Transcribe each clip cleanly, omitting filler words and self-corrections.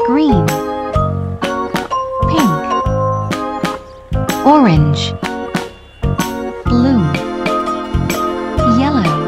green, pink, orange, blue, yellow.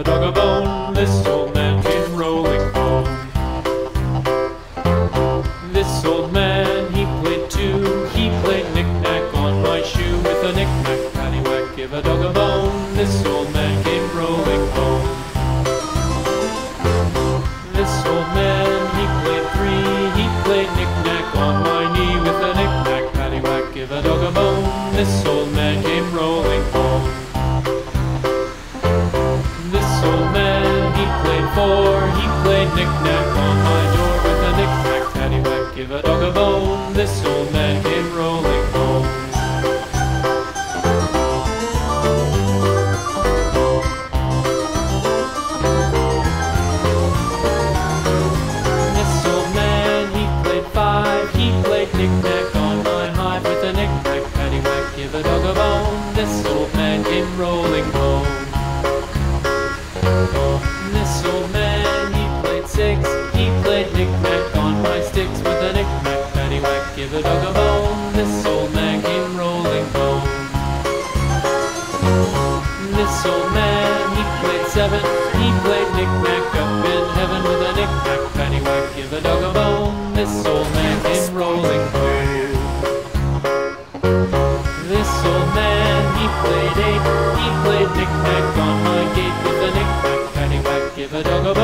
a dog a bone. This old man came rolling home. This old man, he played too. He played knick-knack on my shoe. With a knick-knack, paddywhack, give a dog a bone. This old man came rolling home. This old man, he played three. He played knick-knack on my knee. With a knick-knack, paddywhack, give a dog a bone. This old man came rolling home. This old man, he played four. He played knick-knack on my door. With a knick-knack, paddywhack, give a dog a bone. This old man came rolling home. This old man, he played five. He played knick-knack on my hive. With a knick-knack, paddywhack, give a dog a bone. This old man came rolling home. This old man, he played six. He played knick-knack on my sticks. With a knick-knack, paddywhack, give a dog a bone. This old man came rolling home. This old man, he played seven. He played knick-knack up in heaven. With a knick-knack, paddywhack, give a dog a bone. This old man came rolling home. This old man, he played eight. He played knick-knack on my gate. With a knick-knack, paddywhack, give a dog a bone.